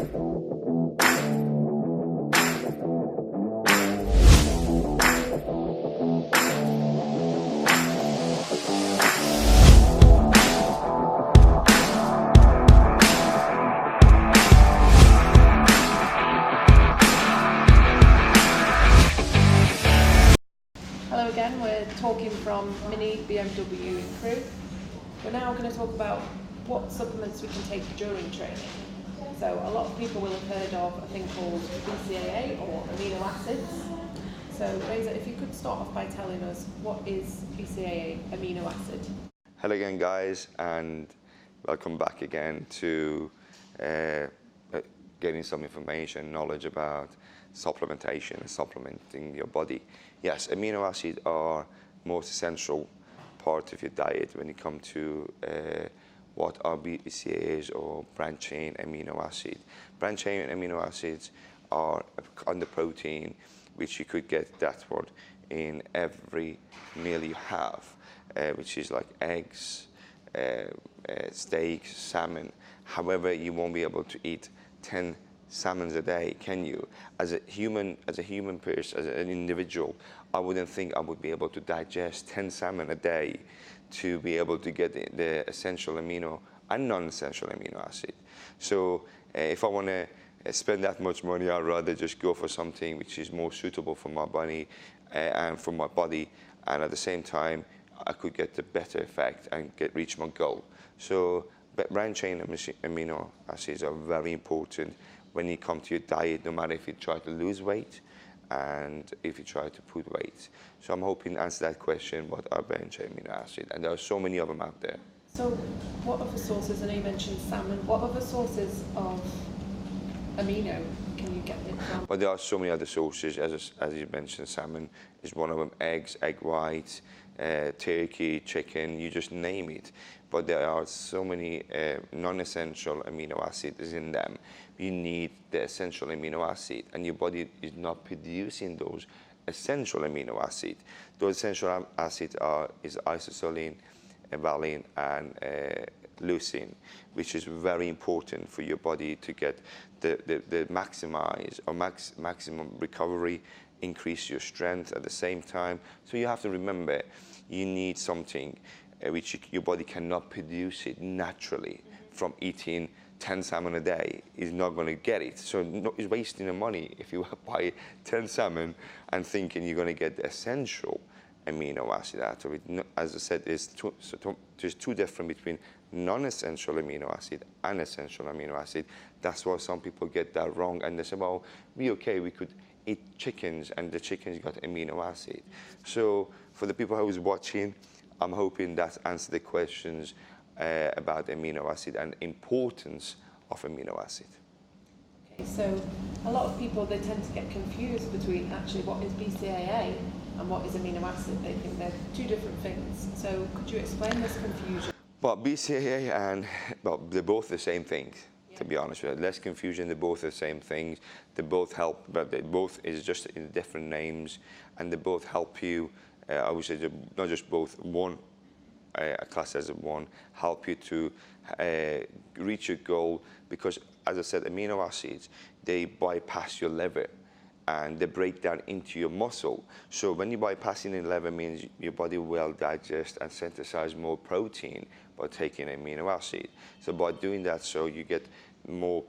Hello again, we're talking from Mini, BMW and Crew. We're now going to talk about what supplements we can take during training. So a lot of people will have heard of a thing called BCAA or amino acids. So Reza, if you could start off by telling us what is BCAA amino acid? Hello again guys, and welcome back again to getting some information, knowledge about supplementation and supplementing your body. Yes, amino acids are most essential part of your diet when it comes to what are BCAAs or branched chain amino acid. Branched chain amino acids are on the protein, which you could get that word in every meal you have, which is like eggs, steaks, salmon. However, you won't be able to eat 10 salmons a day, can you? As a human person, as an individual, I wouldn't think I would be able to digest 10 salmon a day to be able to get the essential amino and non-essential amino acid. So if I want to spend that much money, I'd rather just go for something which is more suitable for my body and for my body, and at the same time I could get the better effect and reach my goal. So branched chain amino acids are very important when you come to your diet, no matter if you try to lose weight and if you try to put weight. So I'm hoping to answer that question, what are branched chain amino acids? And there are so many of them out there. So what other sources, I know you mentioned salmon, what other sources of amino can you get it from? But there are so many other sources, as you mentioned, salmon is one of them, eggs, egg whites, turkey, chicken, you just name it. But there are so many non-essential amino acids in them. You need the essential amino acid, and your body is not producing those essential amino acids. Those essential acids is isocyanates, valine, and leucine, which is very important for your body to get the maximize or maximum recovery, increase your strength at the same time. So you have to remember, you need something which your body cannot produce it naturally from eating 10 salmon a day. Is not going to get it. So it's wasting the money if you buy 10 salmon and thinking you're going to get the essential amino acid out of it. As I said, there's two different between non-essential amino acid and essential amino acid. That's why some people get that wrong, and they say, well, we could eat chickens and the chickens got amino acid. So for the people who is watching, I'm hoping that answers the questions about amino acid and importance of amino acid. Okay, so a lot of people, they tend to get confused between actually what is BCAA and what is amino acid. They think they're two different things. So could you explain this confusion? Well, BCAA and, well, they're both the same things, to be honest with you. Less confusion, they're both the same things. They both help, but they both is just in different names, and they both help you. I would say not just both, one class as one, help you to reach your goal, because as I said, amino acids, they bypass your liver and they break down into your muscle. So when you're bypassing the liver, means your body will digest and synthesize more protein by taking amino acid. So by doing that, so you get more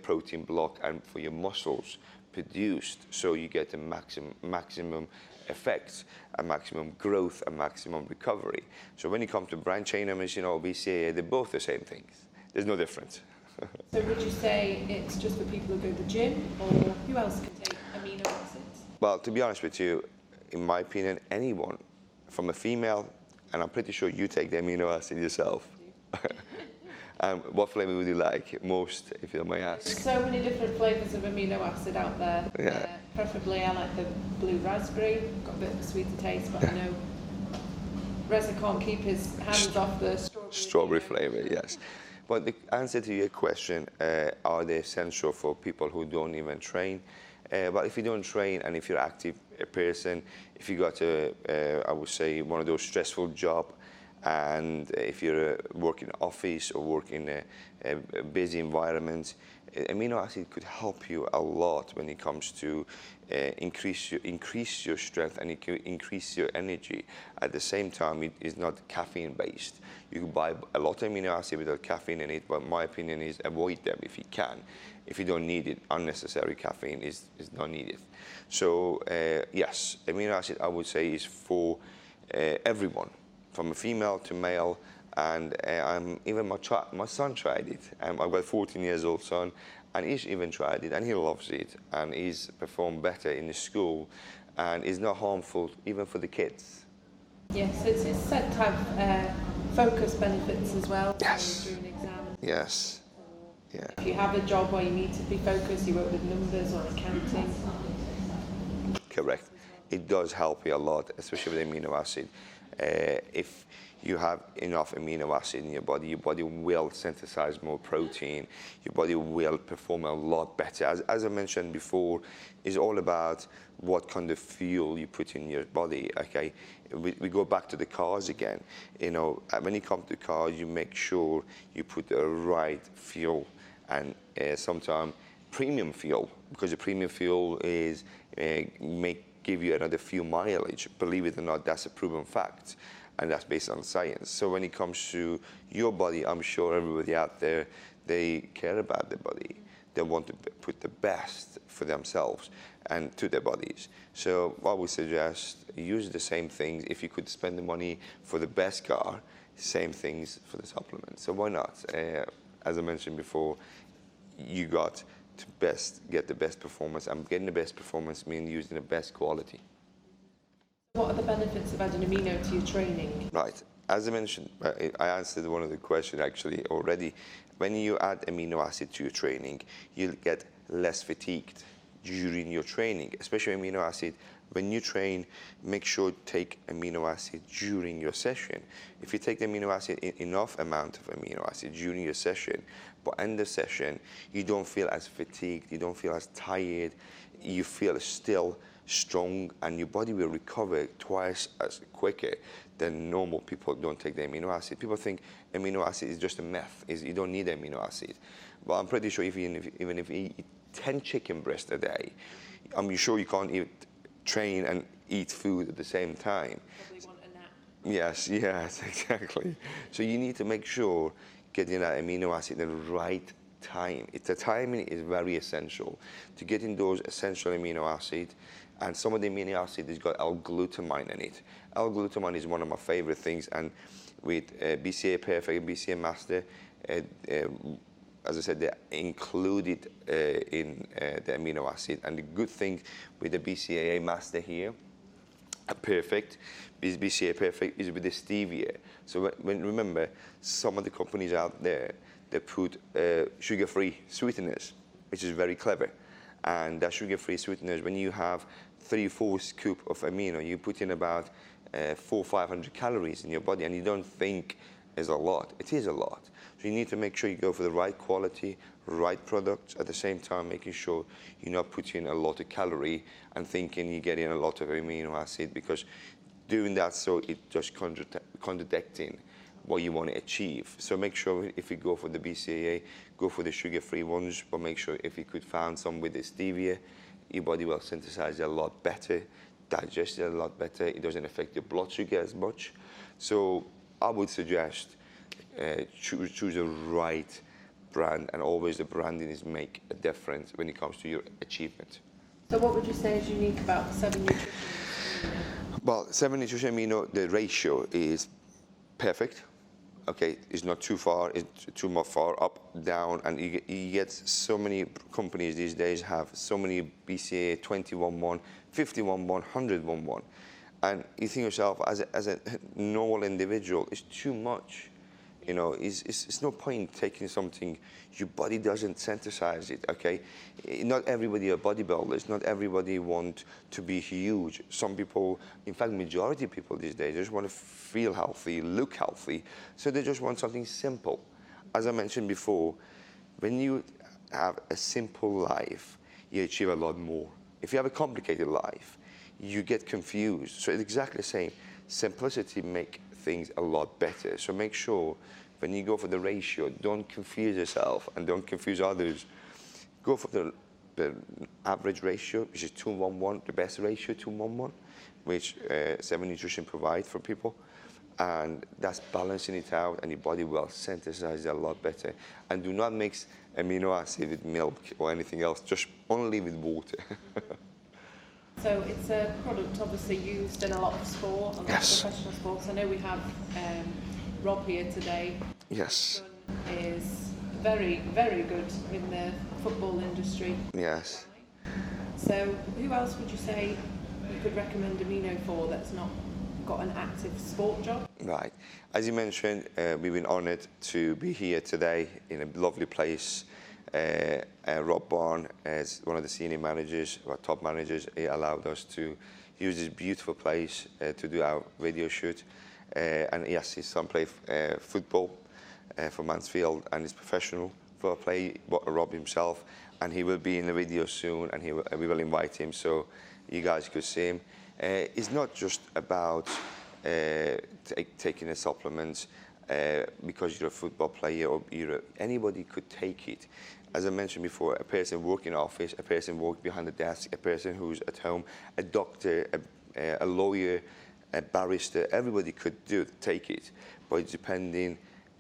protein block and for your muscles produced, so you get a maximum effects, a maximum growth, a maximum recovery. So when you come to branched chain amino, BCAA, they're both the same things. There's no difference. So would you say it's just for people who go to the gym, or who else can take amino acids? Well, to be honest with you, in my opinion, anyone, from a female, and I'm pretty sure you take the amino acid yourself. What flavor would you like most, if you may ask? There's so many different flavors of amino acid out there. Yeah. Preferably, I like the blue raspberry. Got a bit of a sweeter taste, but I know Reza can't keep his hands off the strawberry flavor, yes. But the answer to your question, are they essential for people who don't even train? But if you don't train, and if you're an active person, if you got I would say, one of those stressful jobs, And if you're working in an office or working in a busy environment, amino acid could help you a lot when it comes to increase your strength and increase your energy. At the same time, it is not caffeine based. You can buy a lot of amino acid without caffeine in it, but my opinion is avoid them if you can. If you don't need it, unnecessary caffeine is not needed. So yes, amino acid I would say is for everyone, from a female to male. And even my son tried it. I've got a 14 years old son, and he's even tried it, and he loves it, and he's performed better in the school, and is not harmful even for the kids. Yes, it's said to have focus benefits as well. Yes. So during exams. Yes. Yeah. If you have a job where you need to be focused, you work with numbers or accounting. Correct. It does help you a lot, especially with amino acid. If you have enough amino acid in your body will synthesize more protein. Your body will perform a lot better. As I mentioned before, it's all about what kind of fuel you put in your body. Okay, we go back to the cars again. You know, when you come to cars, you make sure you put the right fuel, and sometimes premium fuel, because the premium fuel is give you another few mileage. Believe it or not, that's a proven fact, and that's based on science. So when it comes to your body, I'm sure everybody out there, they care about their body. They want to put the best for themselves and to their bodies. So I would suggest use the same things. If you could spend the money for the best car, same things for the supplements. So why not? As I mentioned before, you got to get the best performance. And getting the best performance means using the best quality. What are the benefits of adding amino to your training? Right. As I mentioned, I answered one of the questions actually already. When you add amino acid to your training, you'll get less fatigued during your training, especially amino acid. When you train, make sure to take amino acid during your session. If you take the amino acid, enough amount of amino acid during your session, but end the session, you don't feel as fatigued, you don't feel as tired, you feel still strong, and your body will recover twice as quicker than normal people who don't take the amino acid. People think amino acid is just a myth, you don't need amino acid. But I'm pretty sure even if you eat 10 chicken breasts a day, I'm sure you can't train and eat food at the same time. Probably want a nap. Yes, exactly. So you need to make sure getting that amino acid at the right time. The timing is very essential to getting those essential amino acids. And some of the amino acid has got L-glutamine in it. L-glutamine is one of my favorite things, and with BCAA Perfect and BCAA Master, as I said, they're included in the amino acid. And the good thing with the BCAA Master here, Perfect, BCAA Perfect, is with the stevia. So remember, some of the companies out there, they put sugar-free sweeteners, which is very clever. And that sugar-free sweeteners, when you have 3-4 scoop of amino, you put in about 400-500 calories in your body, and you don't think is a lot. It is a lot. So you need to make sure you go for the right quality, right products, at the same time making sure you're not putting a lot of calorie and thinking you're getting a lot of amino acid, because doing that, so it just contradicting what you want to achieve. So make sure if you go for the BCAA, go for the sugar-free ones, but make sure if you could find some with the stevia, your body will synthesize it a lot better, digest it a lot better, it doesn't affect your blood sugar as much. So I would suggest choose the right brand, and always the branding is make a difference when it comes to your achievement. So what would you say is unique about 7 nutrition? Well, 7 nutrition amino, the ratio is perfect. Okay, it's not too far, it's too much far up, down, and you get so many companies these days have so many BCAA 21-1, 51-1, 100-1-1. And you think yourself, as a normal individual, it's too much. You know, it's no point taking something your body doesn't synthesize it, okay? Not everybody are bodybuilders, not everybody want to be huge. Some people, in fact, majority of people these days, just want to feel healthy, look healthy, so they just want something simple. As I mentioned before, when you have a simple life, you achieve a lot more. If you have a complicated life, you get confused. So it's exactly the same. Simplicity make things a lot better. So make sure when you go for the ratio, don't confuse yourself and don't confuse others. Go for the average ratio, which is 2:1:1, the best ratio, 2:1:1, which 7 Nutrition provide for people. And that's balancing it out, and your body will synthesize it a lot better. And do not mix amino acid with milk or anything else, just only with water. So it's a product obviously used in a lot of sport, a lot of professional sports. I know we have Rob here today. Yes. Son is very, very good in the football industry. Yes. So who else would you say you could recommend amino for that's not got an active sport job? Right. As you mentioned, we've been honoured to be here today in a lovely place. Rob Barn, as one of the senior managers, our top managers, he allowed us to use this beautiful place to do our video shoot. And yes, his son plays football for Mansfield and is professional for play, Rob himself, and he will be in the video soon, and we will invite him so you guys could see him. It's not just about taking a supplement because you're a football player or anybody could take it. As I mentioned before, a person working in office, a person working behind the desk, a person who's at home, a doctor, a lawyer, a barrister, everybody could take it, but it's depending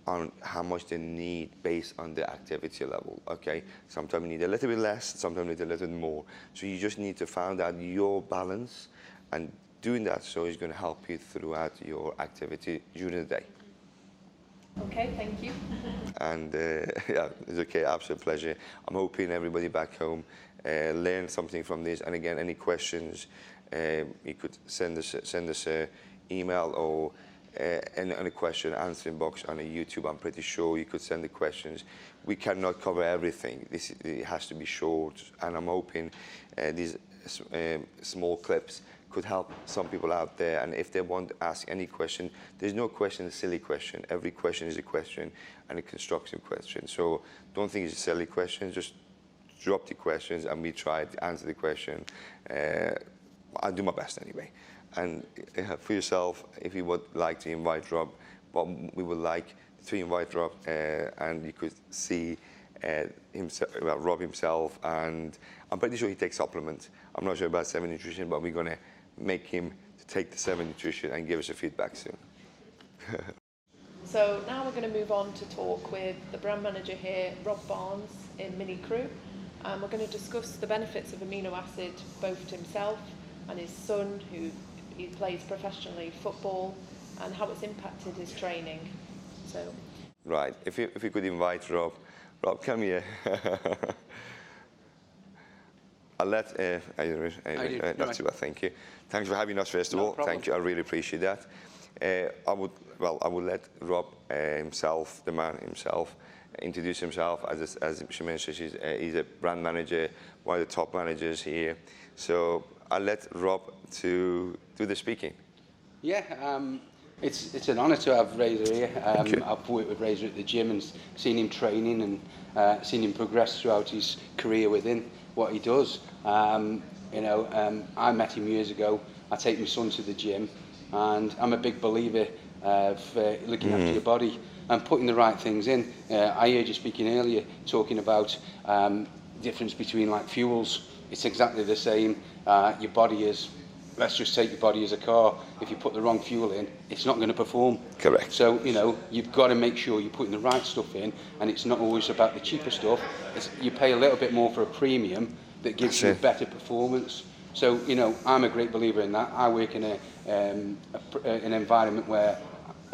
on how much they need based on the activity level, okay? Sometimes you need a little bit less, sometimes you need a little bit more. So you just need to find out your balance, and doing that so is going to help you throughout your activity during the day. Okay, thank you. And yeah, it's okay, absolute pleasure. I'm hoping everybody back home learned something from this. And again, any questions, you could send us an email or any question answering box on a YouTube. I'm pretty sure you could send the questions. We cannot cover everything. It has to be short, and I'm hoping these small clips could help some people out there. And if they want to ask any question, there's no question, a silly question. Every question is a question and a constructive question. So don't think it's a silly question, just drop the questions and we try to answer the question. I'll do my best anyway. And for yourself, if you would like to invite Rob, well, we would like to invite Rob and you could see Rob himself, and I'm pretty sure he takes supplements. I'm not sure about 7 Nutrition, but we're going to make him to take the 7 Nutrition and give us a feedback soon. So now we're going to move on to talk with the brand manager here, Rob Barnes in Mini Crew. We're going to discuss the benefits of amino acid both to himself and his son, who he plays professionally football, and how it's impacted his training. So, right, if you could invite Rob. Rob, come here. I'll let, not too bad, thank you. Thanks for having us, first of all. Problem. Thank you, I really appreciate that. I would let Rob himself, the man himself, introduce himself. As she mentioned, he's a brand manager, one of the top managers here. So I'll let Rob to do the speaking. Yeah, it's an honour to have Reza here. I've worked with Reza at the gym and seen him training and seen him progress throughout his career within what he does. I met him years ago. I take my son to the gym, and I'm a big believer of looking after your body and putting the right things in. I heard you speaking earlier, talking about difference between like fuels. It's exactly the same. Your body is, let's just take your body as a car. If you put the wrong fuel in, it's not going to perform. Correct. So, you've got to make sure you're putting the right stuff in, and it's not always about the cheaper stuff. You pay a little bit more for a premium that gives you better performance. So, I'm a great believer in that. I work in an environment where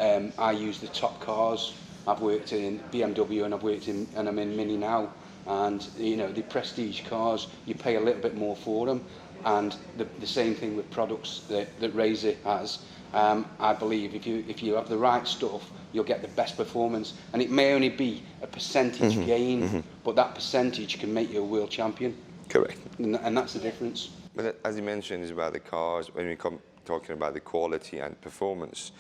I use the top cars. I've worked in BMW and I'm in Mini now. And, the prestige cars, you pay a little bit more for them. And the same thing with products that Reza has. I believe if you have the right stuff, you'll get the best performance. And it may only be a percentage gain, but that percentage can make you a world champion. Correct. And that's the difference. But as you mentioned, it's about the cars. When we come talking about the quality and performance,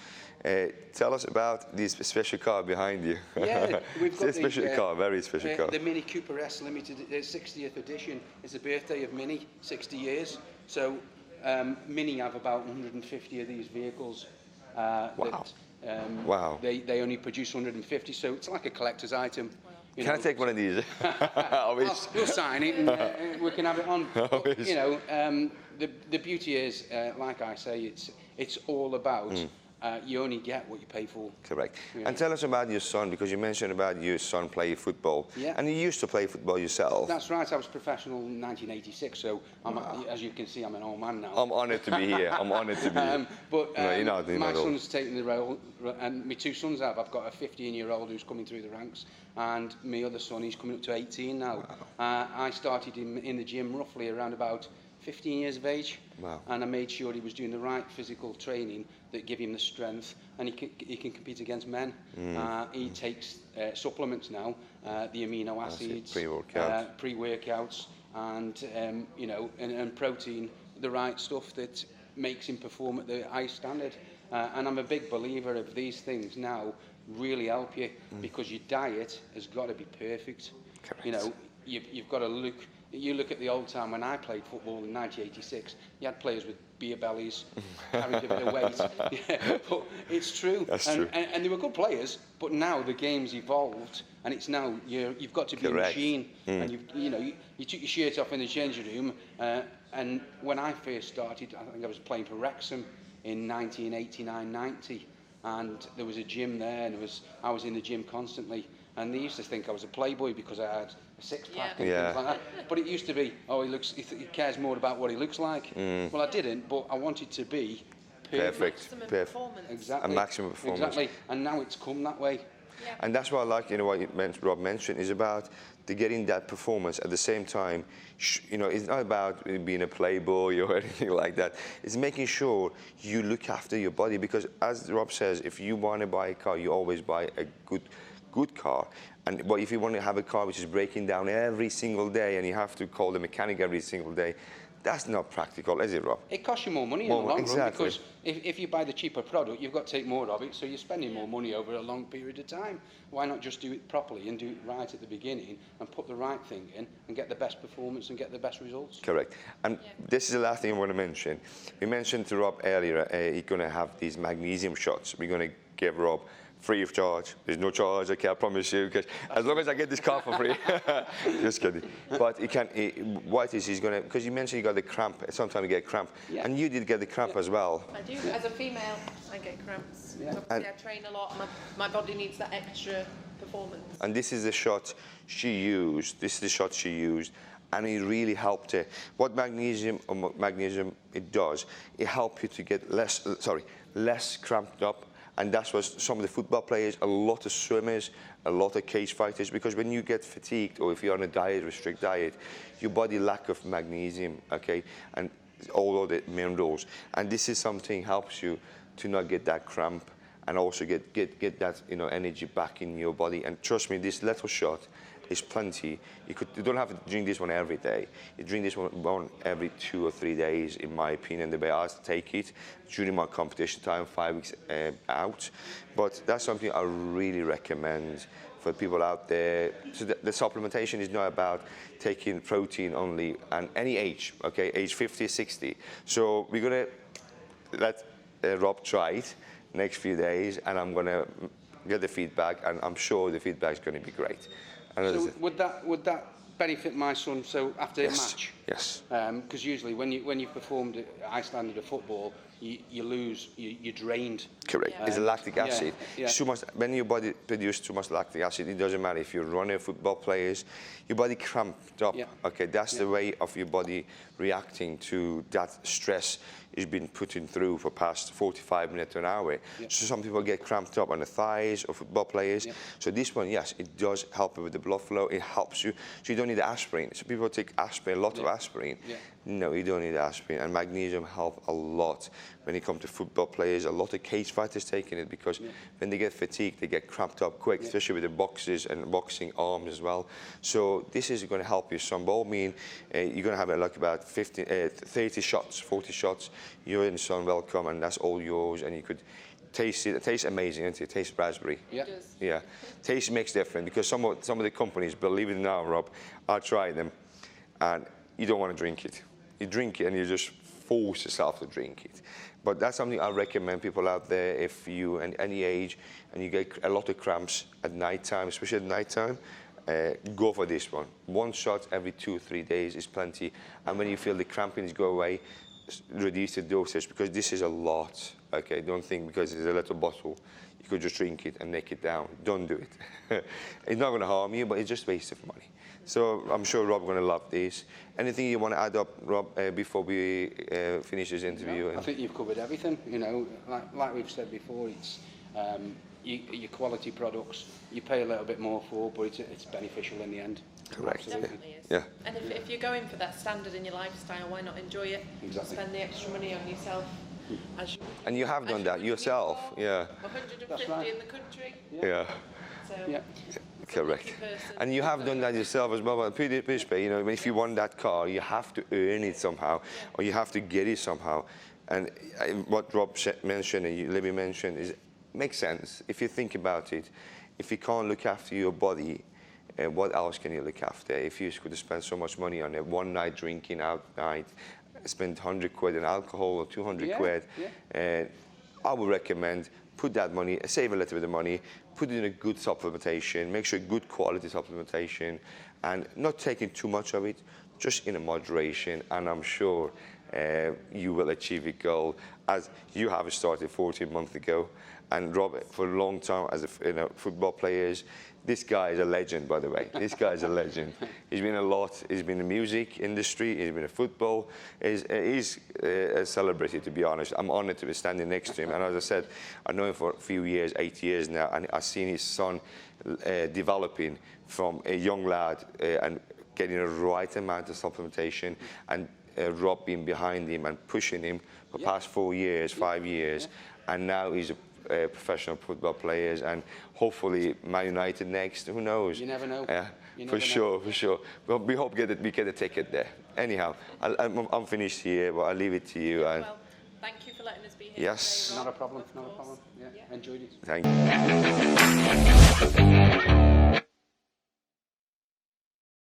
tell us about this special car behind you. Yeah, we've got it's a special car, very special car. The Mini Cooper S Limited 60th edition. It's the birthday of Mini, 60 years. So Mini have about 150 of these vehicles. Wow. Wow. They only produce 150, so it's like a collector's item. You Can I know. take one of these? We'll sign it and we can have it on. But, you know, the beauty is, like I say, it's all about you only get what you pay for. Correct. Yeah. And tell us about your son, because you mentioned about your son playing football. Yeah. And you used to play football yourself. That's right. I was professional in 1986, so as you can see, I'm an old man now. I'm honoured to be here. I'm honoured to be here. But No, you're not my at all. son's taken the role, and my two sons have. I've got a 15-year-old who's coming through the ranks, and my other son, he's coming up to 18 now. Wow. I started him in the gym roughly around about 15 years of age, Wow. and I made sure he was doing the right physical training that give him the strength, and he can compete against men. He takes supplements now, the amino acids, pre-workouts, and you know, and protein, the right stuff that makes him perform at the highest standard. And I'm a big believer of these things now really help you, because your diet has got to be perfect. Correct. You know, you've got to look. You look at the old time when I played football in 1986, you had players with beer bellies, carrying a bit of weight. Yeah, but it's true. That's and, true. And they were good players, but now the game's evolved, and it's now you've got to be Correct. a machine. And you took your shirt off in the changing room. And when I first started, I think I was playing for Wrexham in 1989-90, and there was a gym there, and I was in the gym constantly. And they used to think I was a playboy because I had a six-pack and things like that. But it used to be, oh, he cares more about what he looks like. Well, I didn't, but I wanted to be perfect. Maximum performance. Exactly. A maximum performance. Exactly. And now it's come that way. Yeah. And that's what I like, what Rob mentioned, is about getting that performance at the same time. It's not about being a playboy or anything like that. It's making sure you look after your body, because as Rob says, if you want to buy a car, you always buy a good car. But if you want to have a car which is breaking down every single day and you have to call the mechanic every single day, that's not practical, is it, Rob? It costs you more money in the long exactly. run, because if you buy the cheaper product, you've got to take more of it, so you're spending more money over a long period of time. Why not just do it properly and do it right at the beginning and put the right thing in and get the best performance and get the best results? Correct. And this is the last thing I want to mention. We mentioned to Rob earlier, he's going to have these magnesium shots. We're going to give Rob free of charge. There's no charge, okay, I promise you, because as long as I get this car for free. Just kidding. But what is he's going to, because you mentioned you got the cramp, sometimes you get cramp, and you did get the cramp as well. I do. As a female, I get cramps. Obviously, I train a lot. My body needs that extra performance. And this is the shot she used, and it really helped her. What magnesium it does, it helps you to get less cramped up. And that's what some of the football players, a lot of swimmers, a lot of cage fighters, because when you get fatigued or if you're on a diet, a strict diet, your body lack of magnesium, okay, and all of the minerals. And this is something helps you to not get that cramp and also get that energy back in your body. And trust me, this little shot is plenty. You don't have to drink this one every day. You drink this one every 2 or 3 days, in my opinion, the way I take it during my competition time, 5 weeks out. But that's something I really recommend for people out there. So the supplementation is not about taking protein only, and any age, okay, age 50, 60. So we're gonna let Rob try it next few days, and I'm gonna get the feedback, and I'm sure the feedback is gonna be great. So would that benefit my son? So after a match, yes, because usually when you performed at high standard of football, you lose, you're drained. Correct. It's lactic acid. Yeah. Too much, when your body produces too much lactic acid, it doesn't matter if you're running, football players, your body cramped up. Yeah. Okay, that's the way of your body reacting to that stress is being put in through for past 45 minutes to an hour. Yeah. So some people get cramped up on the thighs of football players. Yeah. So this one, yes, it does help with the blood flow. It helps you. So you don't need aspirin. So people take aspirin, a lot of aspirin. Yeah. No, you don't need aspirin. And magnesium helps a lot when it comes to football players. A lot of cage fighters taking it because when they get fatigued, they get cramped up quick, especially with the boxes and boxing arms as well. So this is going to help you some. By all means, you're going to have like about 30 shots, 40 shots. You're in son, welcome, and that's all yours. And you could taste it. It tastes amazing, doesn't it? It tastes raspberry. Yeah. It does. Yeah. Taste makes difference because some of the companies, believe it or not, Rob, I tried them, and you don't want to drink it. You drink it and you just force yourself to drink it. But that's something I recommend people out there, if you at any age and you get a lot of cramps at night time, especially at night time, go for this one. One shot every 2-3 days is plenty. And when you feel the crampings go away, reduce the dosage, because this is a lot. Okay, don't think because it's a little bottle, you could just drink it and make it down. Don't do it. It's not going to harm you, but it's just a waste of money. So I'm sure Rob's going to love this. Anything you want to add up, Rob, before we finish this interview? No, I think you've covered everything. You know, like we've said before, it's your quality products. You pay a little bit more for, but it's beneficial in the end. Correct. It definitely is. Yeah. And if you're going for that standard in your lifestyle, why not enjoy it? Exactly. Spend the extra money on yourself. And you have done that yourself. Yeah. 150 right. in the country. Yeah. So Yeah. Correct. And you have done that yourself as well. But put it this way, you know, if you want that car, you have to earn it somehow, or you have to get it somehow. And what Rob mentioned and Libby mentioned is makes sense if you think about it. If you can't look after your body, what else can you look after? If you could spend so much money on it, one night drinking out night, spend 100 quid in alcohol or 200 quid, I would recommend put that money, save a little bit of money, put it in a good supplementation, make sure good quality supplementation, and not taking too much of it, just in a moderation, and I'm sure you will achieve your goal, as you have started 14 months ago. And Rob, for a long time, as football players, this guy is a legend, by the way. This guy is a legend. He's been a lot. He's been in the music industry. He's been in football. He's a celebrity, to be honest. I'm honored to be standing next to him. And as I said, I know him for a few years, 8 years now, and I've seen his son developing from a young lad and getting the right amount of supplementation, and Rob being behind him and pushing him for the past 4 years, 5 years, and now he's a professional football players, and hopefully Man United next. Who knows? You never know. Yeah, for sure. Well, we hope we get a ticket there. Anyhow, I'm finished here, but I'll leave it to you. well, thank you for letting us be here. Yes. Today, Rob. Not a problem. Of Not a course. problem. Yeah. Enjoyed it. Thank you.